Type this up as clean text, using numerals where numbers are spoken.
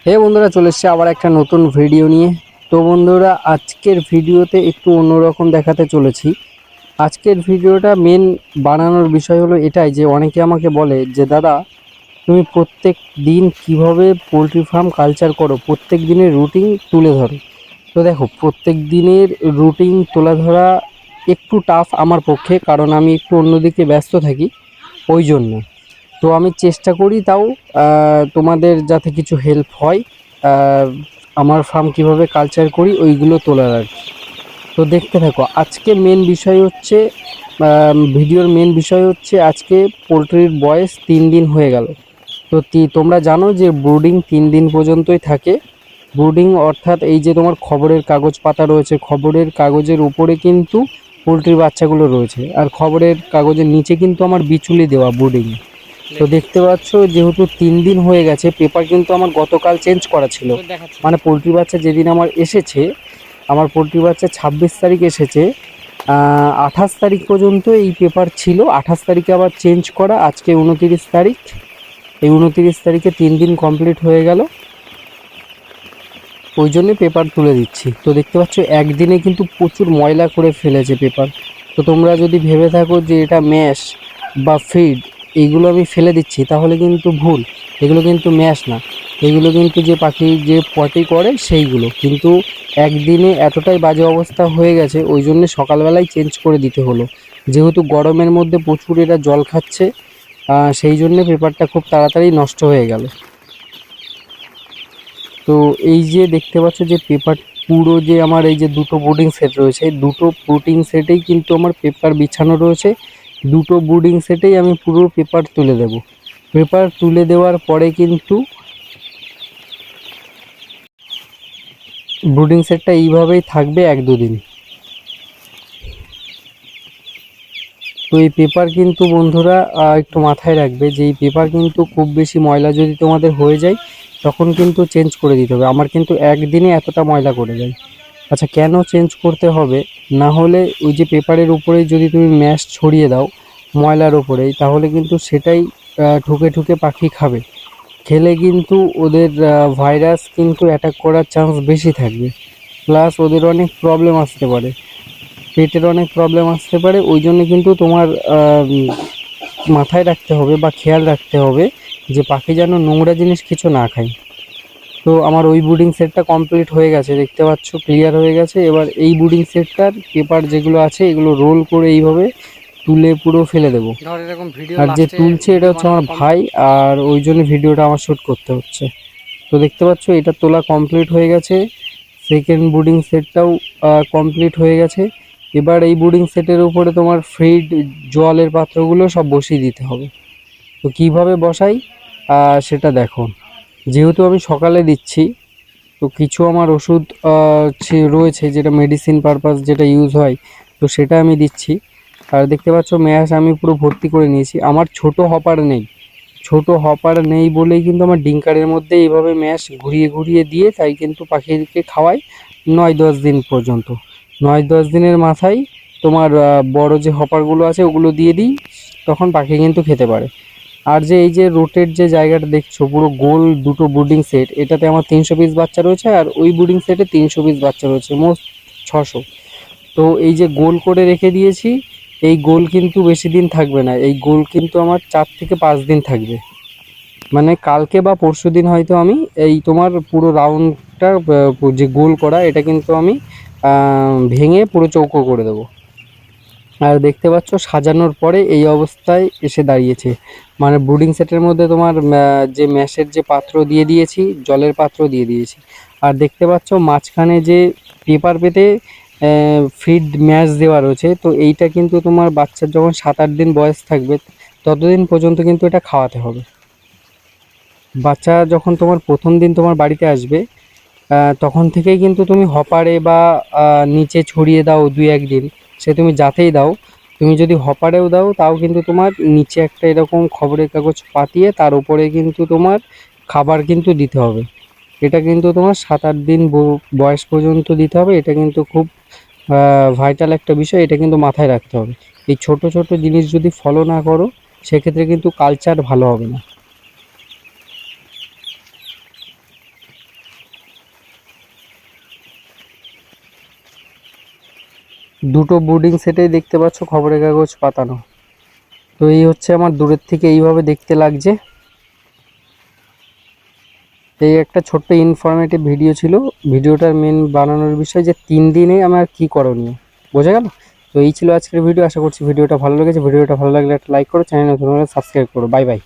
হে বন্ধুরা, চলে এসেছে আবার একটা নতুন ভিডিও নিয়ে। তো বন্ধুরা, আজকের ভিডিওতে একটু অন্যরকম দেখাতে চলেছি। আজকের ভিডিওটা মেন বানানোর বিষয় হলো এটাই যে অনেকে আমাকে বলে যে দাদা, তুমি প্রত্যেক দিন কিভাবে পোলট্রি ফার্ম কালচার করো, প্রত্যেক দিনের রুটিন তুলে ধরো। তো দেখো, প্রত্যেক দিনের রুটিন তুলে ধরা একটু টাফ আমার পক্ষে, কারণ আমি একটু অন্যদিকে ব্যস্ত থাকি, ওই জন্য। তো আমি চেষ্টা করি তাও তোমাদের যাতে কিছু হেল্প হয়, আহ, আমার ফার্ম কিভাবে কালচার করি ওইগুলো তোলার আর কি। তো দেখতে থাকো। আজকে মেন বিষয় হচ্ছে, ভিডিওর মেন বিষয় হচ্ছে আজকে পোলট্রির বয়স 3 দিন হয়ে গেল। তো তোমরা জানো যে ব্রুডিং 3 দিন পর্যন্তই থাকে। ব্রুডিং অর্থাৎ এই যে তোমার খবরের কাগজ পাতা রয়েছে, খবরের কাগজের উপরে কিন্তু পোলট্রির বাচ্চাগুলো রয়েছে, আর খবরের কাগজের নিচে কিন্তু আমার বিচুলি দেওয়া ব্রুডিং। তো দেখতে পাচ্ছ, যেহেতু 3 দিন হয়ে গেছে, পেপার কিন্তু আমার গতকাল চেঞ্জ করা ছিল। মানে পোলট্রি বাচ্চা যেদিন আমার এসেছে, আমার পোলট্রি বাচ্চা 26 তারিখ এসেছে, 28 তারিখ পর্যন্ত এই পেপার ছিল। 28 তারিখে আবার চেঞ্জ করা, আজকে 29 তারিখ। এই 29 তারিখে 3 দিন কমপ্লিট হয়ে গেল, ওই জন্যে পেপার তুলে দিচ্ছি। তো দেখতে পাচ্ছ একদিনে কিন্তু প্রচুর ময়লা করে ফেলেছে পেপার। তো তোমরা যদি ভেবে থাকো যে এটা ম্যাশ বা ফিড, এইগুলো আমি ফেলে দিচ্ছি, তাহলে কিন্তু ভুল। এগুলো কিন্তু ম্যাশ না, এগুলো কিন্তু যে পাখি যে পটি করে সেইগুলো। কিন্তু একদিনে এতটাই বাজে অবস্থা হয়ে গেছে, ওই জন্য সকালবেলায় চেঞ্জ করে দিতে হলো। যেহেতু গরমের মধ্যে প্রচুর এরা জল খাচ্ছে, সেই জন্যে পেপারটা খুব তাড়াতাড়ি নষ্ট হয়ে গেল। তো এই যে দেখতে পাচ্ছ যে পেপার পুরো, যে আমার এই যে দুটো বোর্ডিং সেট রয়েছে, দুটো বোর্ডিং সেটেই কিন্তু আমার পেপার বিছানো রয়েছে। দুটো বোর্ডিং সেটেই আমি পুরো পেপার তুলে দেব। পেপার তুলে দেওয়ার পরে কিন্তু ব্রুডিং সেটটা এইভাবেই থাকবে 1-2 দিন। তো এই পেপার কিন্তু বন্ধুরা একটু মাথায় রাখবে যে এই পেপার কিন্তু খুব বেশি ময়লা যদি তোমাদের হয়ে যায়, তখন কিন্তু চেঞ্জ করে দিতে হবে। আমার কিন্তু একদিনে এতটা ময়লা করে যায়। আচ্ছা, কেন চেঞ্জ করতে হবে? না হলে ওই যে পেপারের উপরে যদি তুমি ম্যাশ ছড়িয়ে দাও ময়লার উপরেই, তাহলে কিন্তু সেটাই ঠুকে ঠুকে পাখি খাবে। খেলে কিন্তু ওদের ভাইরাস কিন্তু অ্যাটাক করার চান্স বেশি থাকবে। প্লাস ওদের অনেক প্রবলেম আসতে পারে, পেটের অনেক প্রবলেম আসতে পারে। ওই জন্য কিন্তু তোমার মাথায় রাখতে হবে বা খেয়াল রাখতে হবে যে পাখি যেন নোংরা জিনিস কিছু না খায়। তো আমার ওই ব্রুডিং সেটটা কমপ্লিট হয়ে গেছে, দেখতে পাচ্ছ ক্লিয়ার হয়ে গেছে। এবার এই ব্রুডিং সেটটার পেপার যেগুলো আছে এগুলো রোল করে এইভাবে তুলে পুরো ফেলে দেবো। আর যে তুলছে এটা হচ্ছে আমার ভাই, আর ওই জন্য ভিডিওটা আমার শ্যুট করতে হচ্ছে। তো দেখতে পাচ্ছ এটা তোলা কমপ্লিট হয়ে গেছে। সেকেন্ড ব্রুডিং সেটটাও কমপ্লিট হয়ে গেছে। এবার এই ব্রুডিং সেটের উপরে তোমার ফিড, জলের পাত্রগুলো সব বসিয়ে দিতে হবে। তো কিভাবে বসাই সেটা দেখো। যেহেতু আমি সকালে দিচ্ছি, তো কিছু আমার ওষুধ রয়েছে যেটা মেডিসিন পারপাস যেটা ইউজ হয়, তো সেটা আমি দিচ্ছি। আর দেখতে পাচ্ছ ম্যাশ আমি পুরো ভর্তি করে নিয়েছি। আমার ছোট হপার নেই, ছোট হপার নেই বলেই কিন্তু আমার ডিঙ্কারের মধ্যে এইভাবে ম্যাশ ঘুরিয়ে ঘুরিয়ে দিয়ে তাই কিন্তু পাখিকে খাওয়াই 9-10 দিন পর্যন্ত। 9-10 দিনের মাথায় তোমার বড় যে হপারগুলো আছে ওগুলো দিয়ে দিই, তখন পাখি কিন্তু খেতে পারে। আর যে এই যে রোটের যে জায়গাটা দেখছো পুরো গোল দুটো ব্রুডিং সেট, এটাতে আমার 300 পিস বাচ্চা রয়েছে, আর ওই ব্রুডিং সেটে 300 পিস বাচ্চা রয়েছে, মোট 600। তো এই যে গোল করে রেখে দিয়েছি, এই গোল কিন্তু বেশি দিন থাকবে না, এই গোল কিন্তু আমার 4 থেকে 5 দিন থাকবে। মানে কালকে বা পরশুদিন হয়তো আমি এই তোমার পুরো রাউন্ডটা, যে গোল করা এটা কিন্তু আমি ভেঙে পুরো চৌকো করে দেবো। আর দেখতে পাচ্ছ সাজানোর পরে এই অবস্থায় এসে দাঁড়িয়েছে। মানে ব্রুডিং সেটের মধ্যে তোমার যে ম্যাশের যে পাত্র দিয়ে দিয়েছি, জলের পাত্র দিয়ে দিয়েছি। আর দেখতে পাচ্ছ মাঝখানে যে পেপার পেতে ফিড ম্যাশ দেওয়া রয়েছে, তো এইটা কিন্তু তোমার বাচ্চার যখন 7-8 দিন বয়স থাকবে, ততদিন পর্যন্ত কিন্তু এটা খাওয়াতে হবে। বাচ্চা যখন তোমার প্রথম দিন তোমার বাড়িতে আসবে, তখন থেকেই কিন্তু তুমি হপারে বা নিচে ছড়িয়ে দাও 2-1 দিন, সে তুমি যাতেই দাও। তুমি যদি হপারেও দাও তাও কিন্তু তোমার নিচে একটা এরকম খবরের কাগজ পাতিয়ে তার উপরে কিন্তু তোমার খাবার কিন্তু দিতে হবে। এটা কিন্তু তোমার 7-8 দিন বয়স পর্যন্ত দিতে হবে। এটা কিন্তু খুব ভাইটাল একটা বিষয়, এটা কিন্তু মাথায় রাখতে হবে। এই ছোট ছোট জিনিস যদি ফলো না করো, সেক্ষেত্রে কিন্তু কালচার ভালো হবে না। দুটো ব্রুডিং সেটেই দেখতে পাচ্ছ খবরের কাগজ পাতানো। তো এই হচ্ছে আমার দূরের থেকে এইভাবে দেখতে লাগছে। এই একটা ছোট্ট ইনফরমেটিভ ভিডিও ছিল। ভিডিওটার মেন বানানোর বিষয় যে 3 দিনে আমার কি করণীয়, বোঝা গেল? তো এই ছিল আজকের ভিডিও। আশা করছি ভিডিওটা ভালো লেগেছে। ভিডিওটা ভালো লাগলে একটা লাইক করো, চ্যানেল নতুন হলে সাবস্ক্রাইব করো। Bye bye.